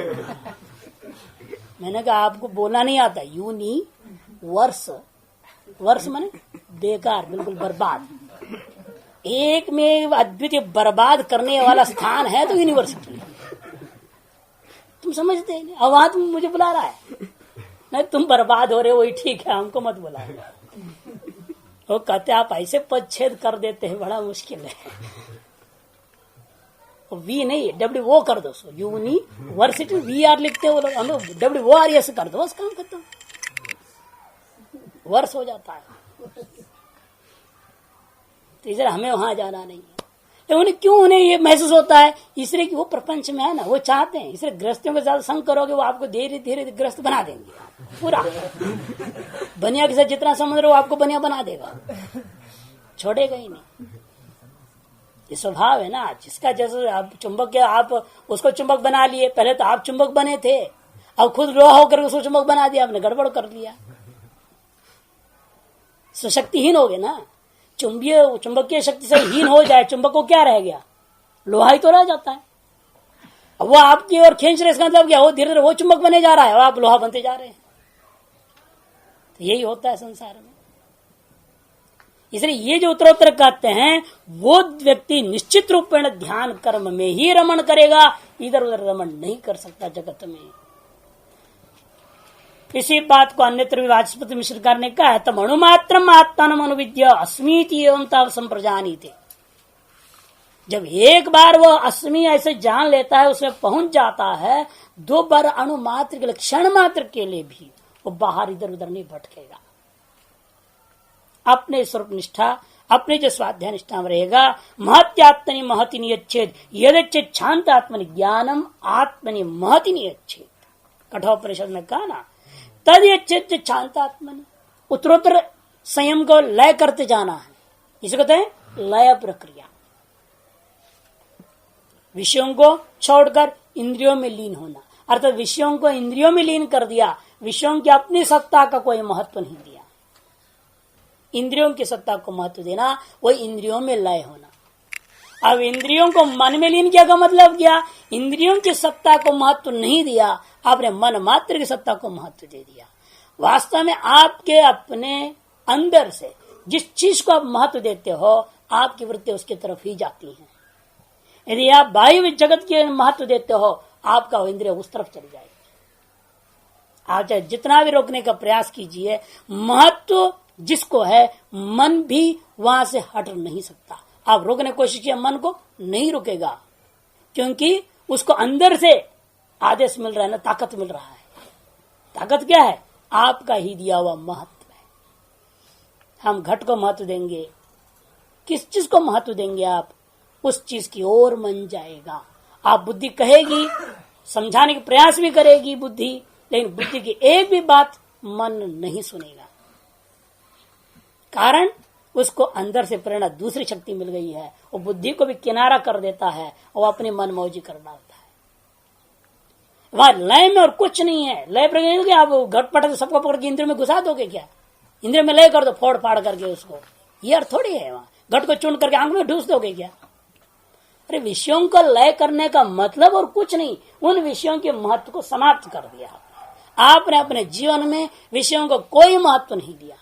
मैंने कहा आपको बोलना नहीं आता। वर्ष माने बेकार, बिल्कुल बर्बाद। एक में अद्वितीय बर्बाद करने वाला स्थान है तो यूनिवर्सिटी। तुम समझते हैं? अब वहां तुम मुझे बुला रहा है, नहीं तुम बर्बाद हो रहे हो, वही ठीक है, हमको मत बुला। वो कहते आप ऐसे पदछेद कर देते हैं, बड़ा मुश्किल है। वी नहीं WO कर दो, यूनिवर्सिटी VR लिखते हो लोग, WORS कर दो, बस काम खत्म, वर्ष हो जाता है। तो इसलिए हमें वहां जाना नहीं है। तो उन्हें क्यों, उन्हें ये महसूस होता है? इसलिए कि वो प्रपंच में है ना, वो चाहते हैं। इसलिए गृहस्थियों के साथ संग करोगे वो आपको धीरे धीरे ग्रस्त बना देंगे पूरा। बनिया के साथ जितना समझ रहे हो आपको बनिया बना देगा, छोड़ेगा ही नहीं। ये स्वभाव है ना, जिसका जैसे आप चुंबक के आप उसको चुंबक बना लिए, पहले तो आप चुंबक बने थे, अब खुद लोहा होकर उसको चुंबक बना दिया, आपने गड़बड़ कर लिया, सशक्तिहीन हो गए ना। चुंबकीय शक्ति से हीन हो जाए, चुंबक को क्या रह गया? लोहा ही तो रह जाता है। अब वो आपकी ओर खींच रहे, इसका मतलब क्या? वो धीरे धीरे वो चुंबक बने जा रहा है और आप लोहा बनते जा रहे हैं। तो यही होता है संसार में। इसलिए ये जो उत्तरोत्तर कहते हैं, वो व्यक्ति निश्चित रूप में ध्यान कर्म में ही रमण करेगा, इधर उधर रमण नहीं कर सकता जगत में। इसी बात को अन्यत्र भी वाचस्पति मिश्रकार ने कहा है, तम अणुमात्रम आत्मान अनुविद्य अस्मीति एवं तब संप्रजानीते। जब एक बार वो अस्मि ऐसे जान लेता है, उसमें पहुंच जाता है, दो बार अणु मात्र के लिए, क्षण मात्र के लिए भी वो बाहर इधर उधर नहीं भटकेगा। अपने स्वरूप निष्ठा, अपने जो स्वाध्याय निष्ठा में रहेगा। महत्यात्मनि महति नियच्छेद यदच्छेद शांत आत्मनि ज्ञानम आत्मनि महति नियच्छेद। कठोपनिषद में कहा ना, तद यच्छेद शांत आत्मनि, उत्तरोत्तर संयम को लय करते जाना है। इसे कहते हैं लय प्रक्रिया। विषयों को छोड़कर इंद्रियों में लीन होना, अर्थात विषयों को इंद्रियों में लीन कर दिया, विषयों की अपनी सत्ता का कोई महत्व नहीं दिया। इंद्रियों की सत्ता को महत्व देना, वही इंद्रियों में लय होना। अब इंद्रियों को मन में लीन किया का मतलब क्या? इंद्रियों की सत्ता को महत्व नहीं दिया, आपने मन मात्र की सत्ता को महत्व दे दिया। वास्तव में आपके अपने अंदर से जिस चीज को आप महत्व देते हो, आपकी वृत्ति उसकी तरफ ही जाती है। यदि आप बाह्य जगत के महत्व देते हो, आपका इंद्रिय उस तरफ चली जाएगी। आप चाहे जितना भी रोकने का प्रयास कीजिए, महत्व जिसको है मन भी वहां से हट नहीं सकता। आप रोकने की कोशिश कीजिए, मन को नहीं रुकेगा, क्योंकि उसको अंदर से आदेश मिल रहा है ना, ताकत मिल रहा है। ताकत क्या है? आपका ही दिया हुआ महत्व है। हम घट को महत्व देंगे, किस चीज को महत्व देंगे? आप उस चीज की ओर मन जाएगा। आप बुद्धि कहेगी, समझाने का प्रयास भी करेगी बुद्धि, लेकिन बुद्धि की एक भी बात मन नहीं सुनेगा। कारण उसको अंदर से प्रेरणा दूसरी शक्ति मिल गई है, वो बुद्धि को भी किनारा कर देता है और अपनी मन मौजी कर डालता है। वहां लय में और कुछ नहीं है। लय प्रक्रिया आप घटपट सबको पकड़ के इंद्रियों में घुसा दोगे क्या? इंद्रियों में लय कर दो, फोड़ फाड़ करके उसको, ये अर्थ थोड़ी है। वहां घट को चुन करके आंख में ढूंस दोगे क्या? अरे विषयों का लय करने का मतलब और कुछ नहीं, उन विषयों के महत्व को समाप्त कर दिया। आपने अपने जीवन में विषयों को कोई महत्व नहीं दिया,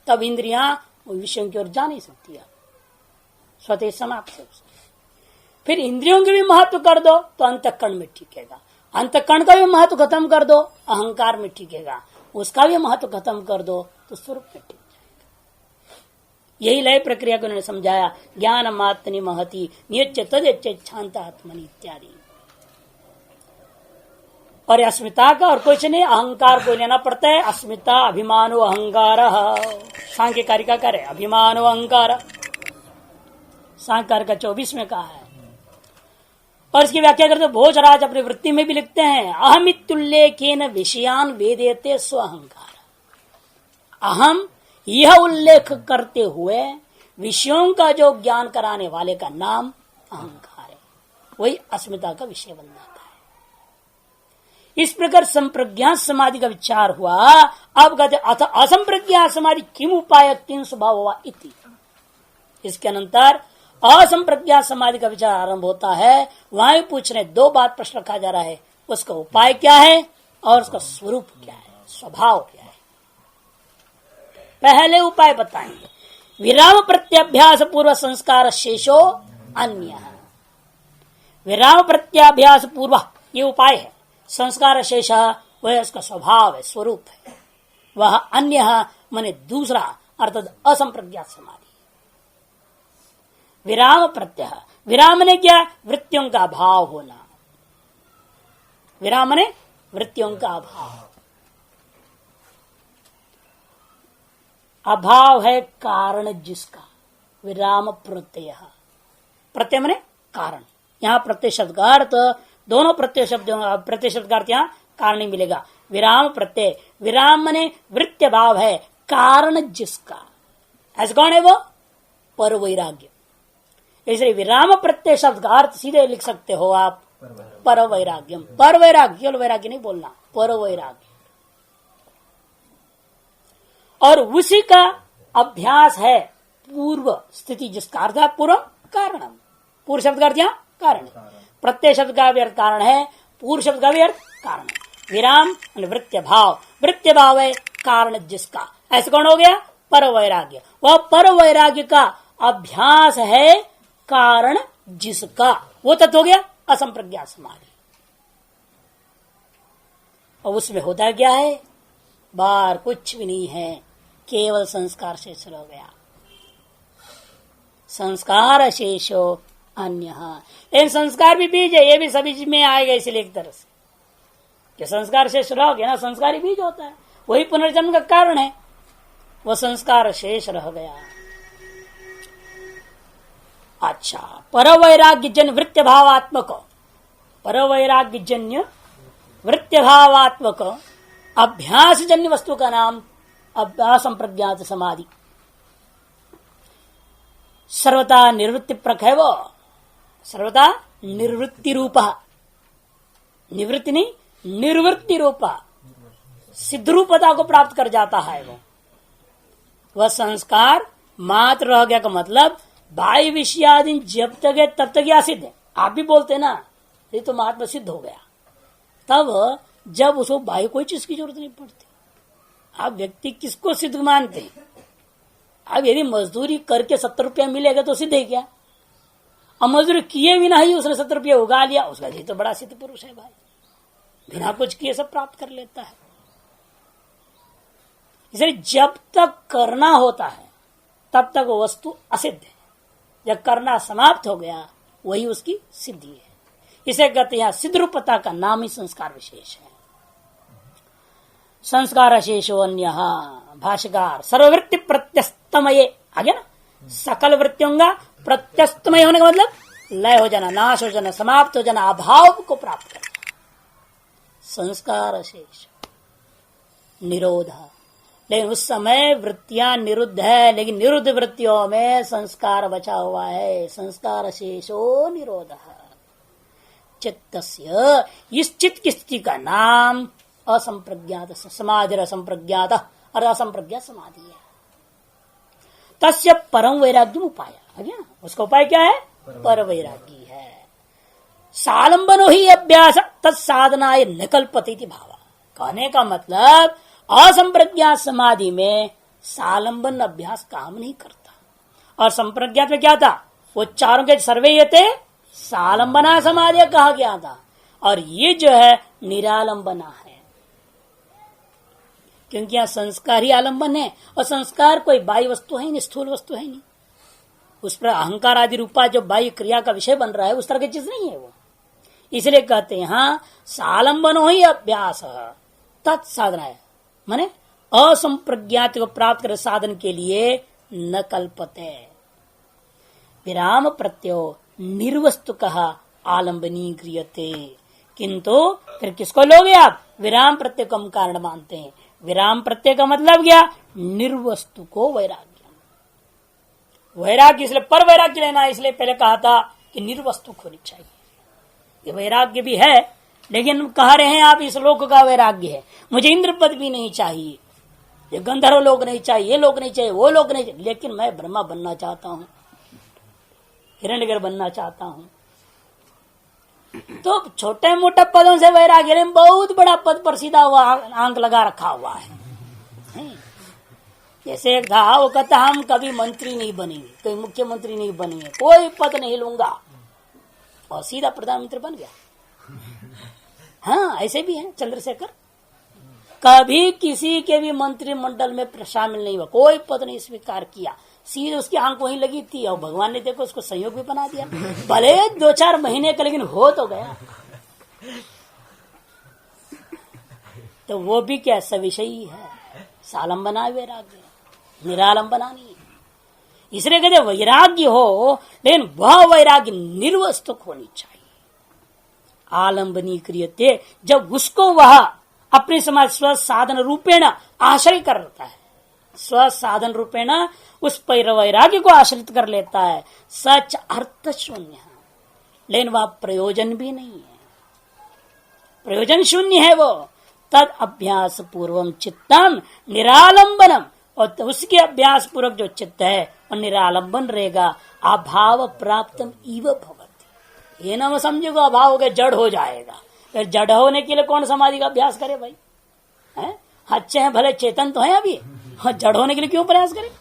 तब इंद्रियां विषयों की ओर जा नहीं सकती है, स्वतः समाप्त हो। फिर इंद्रियों के भी महत्व कर दो तो अंतःकरण में टिकेगा, अंतःकरण का भी महत्व खत्म कर दो अहंकार में टिकेगा, उसका भी महत्व खत्म कर दो तो स्वरूप में टिक जाएगा। यही लय प्रक्रिया को उन्होंने समझाया। ज्ञान मात्मनि महति नियच्य तद्यच्य शांत आत्मनि इत्यादि। और अस्मिता का और कुछ नहीं, अहंकार को लेना पड़ता है। अस्मिता अभिमानो अहंकार, सांख्य कारिका करे अभिमानो अहंकार, सांख्य का 24 में कहा है। और इसकी व्याख्या करते भोजराज अपनी वृत्ति में भी लिखते हैं, अहमित्युल्लेखेन विषयान वेदेते स्व अहंकार। अहम यह उल्लेख करते हुए विषयों का जो ज्ञान कराने वाले का नाम अहंकार है, वही अस्मिता का विषय बन जाता है। इस प्रकार संप्रज्ञा समाधि का विचार हुआ। अब कहते अथ असंप्रज्ञा समाधि किम उपाय किम स्वभाव हुआ इति। इसके अनंतर असंप्रज्ञा समाधि का विचार आरंभ होता है। वहां भी पूछ रहे, दो बात प्रश्न रखा जा रहा है, उसका उपाय क्या है और उसका स्वरूप क्या है, स्वभाव क्या है। पहले उपाय बताएंगे, विराम प्रत्याभ्यास पूर्व संस्कार शेषो अन्य। विराम प्रत्याभ्यास पूर्व ये उपाय है, संस्कार शेष वह उसका स्वभाव है, स्वरूप है। वह अन्य माने दूसरा, अर्थात असंप्रज्ञात समाधि। विराम प्रत्यय, विराम ने क्या? वृत्तियों का अभाव होना। विराम ने वृत्तियों का अभाव, अभाव है कारण जिसका, विराम प्रत्यय। प्रत्यय माने कारण। यहां प्रत्यय शब्द का अर्थ, दोनों प्रत्यय शब्द, प्रत्यय शब्द का अर्थ यहां कारण ही मिलेगा। विराम प्रत्यय, विराम माने वृत्ति भाव है, कारण जिसका। ऐसा कौन है वो? पर वैराग्य। इसलिए विराम प्रत्यय शब्द का अर्थ सीधे लिख सकते हो आप, पर वैराग्यम। पर वैराग्य, केवल वैराग्य नहीं बोलना, पर वैराग्य। और उसी का अभ्यास है पूर्व स्थिति, जिसका अर्थ है पूर्व कारणम। पूर्व शब्द का अर्थ यहाँ कारण है, प्रत्यय शब्द का भी अर्थ कारण है, पूर्व शब्द का भी अर्थ कारण है। विराम वृत्य भाव, वृत्य भाव है कारण जिसका। ऐसे कौन हो गया? पर वैराग्य। वह पर वैराग्य का अभ्यास है कारण जिसका, वो तत्व हो गया असंप्रज्ञात समाधि। और उसमें होता क्या है? बाहर कुछ भी नहीं है, केवल संस्कार से शुरू हो गया। संस्कार शेषो अन्य। लेकिन संस्कार भी बीज है, ये भी सभी में आएगा। इसलिए एक तरह से कि संस्कार शेष रह गया ना, संस्कार ही बीज होता है, वही पुनर्जन्म का कारण है। वह संस्कार शेष रह गया। अच्छा, परवैराग्य जन्य वृत्ति भावात्मक, परवैराग्य जन्य वृत्ति भावात्मक अभ्यास जन्य वस्तु का नाम असंप्रज्ञात समाधि। सर्वथा निर्वृत्ति प्रक है वो, सर्वथा निर्वृत्ति रूप, निवृत्ति नहीं निर्वृत्ति रूप, सिद्ध रूपता को प्राप्त कर जाता है वो। वह संस्कार मात्र रह गया का मतलब बाह्य विषयादि जब तक है तब तक यह सिद्ध है। आप भी बोलते ना ये तो महात्मा सिद्ध हो गया, तब जब उसको बाह्य कोई चीज की जरूरत नहीं पड़ती। आप व्यक्ति किसको सिद्ध मानते हैं? अब यदि मजदूरी करके 70 रुपया मिलेगा तो सिद्ध है क्या? अब मजदूरी किए बिना ही उसने 70 रुपया उगा लिया, उसका जी तो बड़ा सिद्ध पुरुष है भाई, बिना कुछ किए सब प्राप्त कर लेता है। इसलिए जब तक करना होता है तब तक वो वस्तु असिद्ध है, जब करना समाप्त हो गया वही उसकी सिद्धि है। इसे कहते हैं सिद्ध रूपता का नाम ही संस्कार विशेष है। संस्कार शेषो अन्य, भाष्यकार सर्ववृत्ति प्रत्यस्तमये आ गया ना, सकल वृत्तियों का प्रत्यस्तमय होने का मतलब लय हो जाना, नाश हो जाना, समाप्त हो जाना, अभाव को प्राप्त करना। संस्कार शेष निरोध, लेकिन उस समय वृत्तियां निरुद्ध है, लेकिन निरुद्ध वृत्तियों में संस्कार बचा हुआ है। संस्कार शेषो निरोध। चित्तस्य, इस चित्त की स्थिति का नाम असंप्रज्ञात समाधि, असंप्रज्ञात और असंप्रज्ञात समाधि है। तस्य परम वैराग्य उपाय, उसका उपाय क्या है? पर वैरागी है। सालंबनो ही अभ्यास तत्साधनाय न कल्पते इति भाव। कहने का मतलब असंप्रज्ञात समाधि में सालंबन अभ्यास काम नहीं करता, और संप्रज्ञात में क्या था? वो चारों के सर्वे ये थे सालंबना समाधि कहा गया था, और ये जो है निरालंबना है, क्योंकि यहाँ संस्कार ही आलंबन है, और संस्कार कोई बाह्य वस्तु है नहीं, स्थूल वस्तु है नहीं। उस पर अहंकार आदि रूपा जो बाह्य क्रिया का विषय बन रहा है उस तरह की चीज नहीं है वो। इसलिए कहते हैं यहाँ सालंबनो ही अभ्यास तत्साधना है, माने असंप्रज्ञात को प्राप्त कर साधन के लिए न कल्पते। विराम प्रत्यो निर्वस्तु कहा आलंबनी क्रियते, किंतु फिर किसको लोगे आप? विराम प्रत्यय को हम कारण मानते हैं। विराम प्रत्यय का मतलब क्या? निर्वस्तु को वैराग्य। वैराग्य इसलिए पर वैराग्य लेना, इसलिए पहले कहा था कि निर्वस्तु होनी चाहिए। ये वैराग्य भी है, लेकिन कह रहे हैं आप इस लोक का वैराग्य है, मुझे इंद्र पद भी नहीं चाहिए, ये गंधर्व लोक नहीं चाहिए, ये लोक नहीं चाहिए, वो लोक नहीं चाहिए, लेकिन मैं ब्रह्मा बनना चाहता हूं, हिरण्यगर बनना चाहता हूं। तो छोटे मोटे पदों से वैराग्य, लेकिन बहुत बड़ा पद पर सीधा हुआ आंक लगा रखा हुआ है। जैसे एक था, वो कहता हम कभी मंत्री नहीं बनेंगे, कोई मुख्यमंत्री नहीं बनेंगे, कोई पद नहीं लूंगा, और सीधा प्रधानमंत्री बन गया। हाँ, ऐसे भी हैं चंद्रशेखर, कभी किसी के भी मंत्रिमंडल में शामिल नहीं हुआ, कोई पद नहीं स्वीकार किया, सीधे उसकी आंख वहीं लगी थी, और भगवान ने देखो उसको संयोग भी बना दिया, भले 2-4 महीने का, लेकिन हो तो गया। तो वो भी क्या सविषयी है, सालंबना वैराग्य, निरालंबना नहीं। इसलिए कहते वैराग्य हो, लेकिन वह वैराग्य निर्वस्तुक होनी चाहिए। आलंबनी क्रियते, जब उसको वह अपने समाज स्व साधन रूपेण आश्रय करता है, स्व साधन रूपेण उस पर वैराग्य को आश्रित कर लेता है, सच अर्थ शून्य, लेकिन वह प्रयोजन भी नहीं है, प्रयोजन शून्य है वो। तद अभ्यास पूर्वम चित्तम निरालंबनम, और उसके अभ्यास पूर्वक जो चित्त है वो निरालंबन रहेगा। अभाव प्राप्तम इव भवति, ये ना वो समझेगा अभाव हो गया जड़ हो जाएगा। फिर जड़ होने के लिए कौन समाधि का अभ्यास करे भाई? हैं अच्छे हैं, भले चेतन तो है अभी, हाँ, जड़ होने के लिए क्यों प्रयास करे?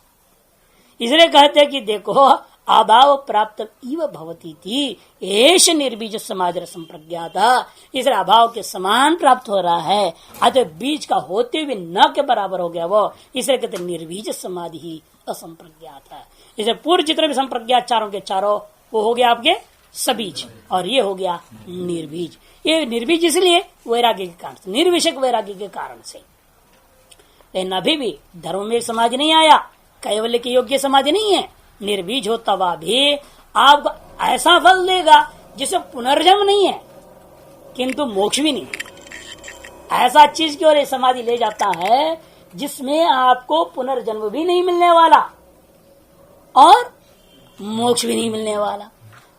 इसलिए कहते हैं कि देखो अभाव प्राप्त इव भवती थी एष निर्बीज समाधि संप्रज्ञाता। इसलिए अभाव के समान प्राप्त हो रहा है, अतः बीज का होते हुए न के बराबर हो गया वो, इसलिए कहते निर्बीज समाधि ही असंप्रज्ञात है। इसे पूर्व जितने भी संप्रज्ञात चारों के चारों वो हो गया आपके सबीज, और ये हो गया निर्बीज। ये निर्बीज इसलिए वैराग्य के कारण से, निर्विषक वैराग्य के कारण से। लेकिन अभी भी धर्म में समाधि नहीं आया, कैवल्य के योग्य समाधि नहीं है। निर्बीज होता हुआ भी आपको ऐसा फल देगा जिसे पुनर्जन्म नहीं है किंतु मोक्ष भी नहीं है। ऐसा चीज की ओर समाधि ले जाता है जिसमें आपको पुनर्जन्म भी नहीं मिलने वाला और मोक्ष भी नहीं मिलने वाला,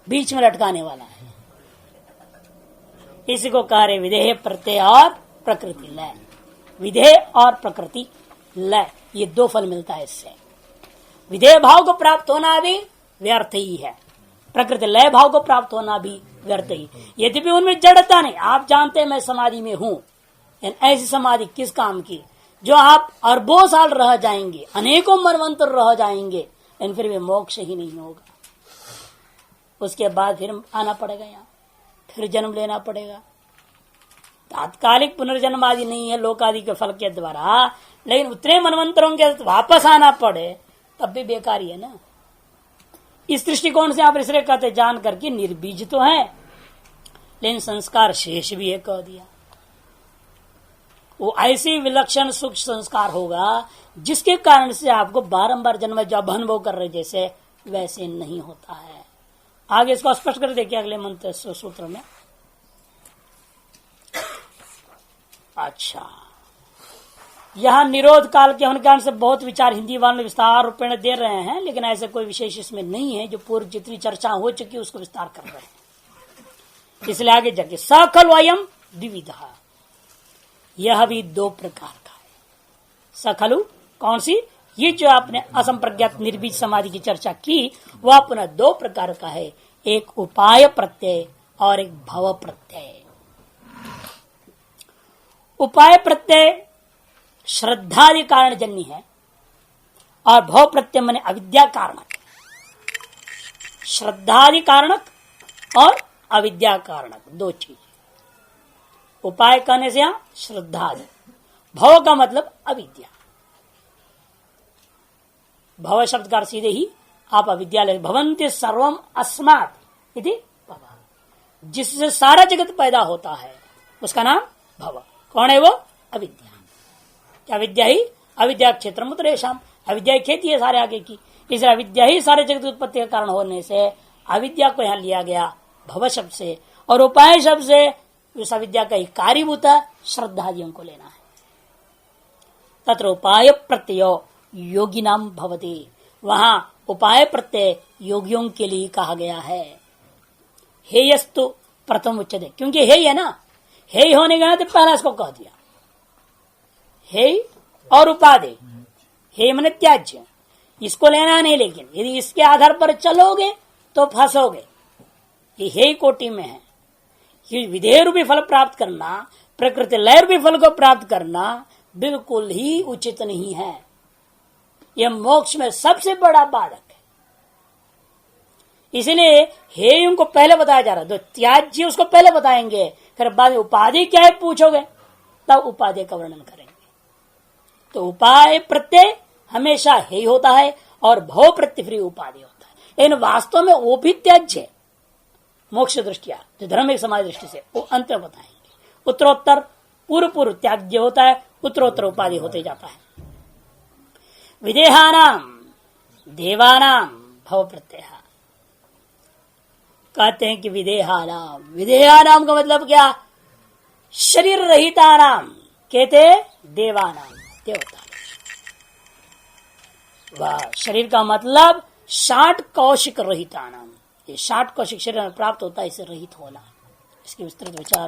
बीच में लटकाने वाला है। इसी को कह रहे विधेय प्रत्यय और प्रकृति लय। विधेय और प्रकृति लय, ये दो फल मिलता है इससे। विधेय भाव को प्राप्त होना भी व्यर्थ ही है, प्रकृति लय भाव को प्राप्त होना भी व्यर्थ ही। यद्यपि उनमें जड़ता नहीं, आप जानते हैं मैं समाधि में हूं, ऐसी समाधि किस काम की जो आप अरबों साल रह जाएंगे, अनेकों मनवंतर रह जाएंगे, लेकिन फिर भी मोक्ष ही नहीं होगा। उसके बाद फिर आना पड़ेगा, यहाँ फिर जन्म लेना पड़ेगा। तात्कालिक पुनर्जन्म आदि नहीं है लोक आदि के फल के द्वारा, लेकिन उतने मनवंतरों के वापस आना पड़े तब भी बेकार ही है ना। इस दृष्टिकोण से आप इसलिए कहते जान करके निर्बीज तो है लेकिन संस्कार शेष भी है कह दिया। वो ऐसी विलक्षण सूक्ष्म संस्कार होगा जिसके कारण से आपको बारंबार जन्म जब अनुभव कर रहे जैसे वैसे नहीं होता है। आगे इसको स्पष्ट कर देखिए अगले मंत्र सूत्र में। अच्छा, यहां निरोध काल के होने कारण से बहुत विचार हिंदी वाले विस्तार रूपेण दे रहे हैं, लेकिन ऐसा कोई विशेष इसमें नहीं है। जो पूर्व जितनी चर्चा हो चुकी उसको विस्तार कर रहे हैं। इसलिए आगे जाके सकल वयम द्विविधा, यह भी दो प्रकार का है। सकलु कौन सी? ये जो आपने असंप्रज्ञात निर्बीज समाधि की चर्चा की वह पुनः दो प्रकार का है, एक उपाय प्रत्यय और एक भव प्रत्यय। उपाय प्रत्यय श्रद्धादि कारण जन्य है और भव प्रत्यय माने अविद्या कारणक। श्रद्धादि कारणक और अविद्या कारणक दो चीज। उपाय कहने से यहां श्रद्धादि, भव का मतलब अविद्या। भव शब्द का सीधे ही आप अविद्या ले, भवन्ति सर्वम अस्मात् इति भव, जिससे सारा जगत पैदा होता है उसका नाम भव। कौन है वो? अविद्या। क्या विद्या ही अविद्या क्षेत्र मुतरेशम, अविद्या खेती है सारे आगे की। इसलिए अविद्या ही सारे जगत की उत्पत्ति का कारण होने से अविद्या को यहाँ लिया गया भव शब्द से, और उपाय शब्द से उस अविद्या का ही कार्यभूत श्रद्धादियों को लेना है। तत्र उपाय प्रत्यय योगी नाम भवति, वहां उपाय प्रत्यय योगियों के लिए कहा गया है। हेयस्तु प्रथम उच्चते, क्योंकि हे है ना, हे होने गया तो पहला इसको कह दिया। हे और उपाधि, हे मन त्याज्य, इसको लेना नहीं, लेकिन यदि इसके आधार पर चलोगे तो फंसोगे। ये हे कोटि में है कि विधेय रूपी फल प्राप्त करना, प्रकृति लय रूपी फल को प्राप्त करना बिल्कुल ही उचित नहीं है। यह मोक्ष में सबसे बड़ा बाधक है। इसलिए हेय को पहले बताया जा रहा है, तो त्याज्य उसको पहले बताएंगे, फिर बाद में उपाधि क्या है पूछोगे तब उपाधि का वर्णन करेंगे। तो उपाय प्रत्यय हमेशा हेय होता है और भव प्रत्यय फिर उपाधि होता है, लेकिन वास्तव में वो भी त्याज्य है मोक्ष दृष्टिया, जो धर्म एक समाज दृष्टि से वो अंत में बताएंगे। उत्तरोत्तर पूर्व पूर्व त्याज्य होता है, उत्तरोत्तर उपाधि होते जाता है। विदेहानाम देवानाम भव प्रत्यय, कहते हैं कि विदेहानाम, विदेहानाम का मतलब क्या? शरीर रहिता नाम, कहते देवानाम, देवता। वह शरीर का मतलब 60 कौशिक रहिता नाम, ये 60 कौशिक शरीर में प्राप्त होता है, इसे रहित होना। इसके विस्तृत विचार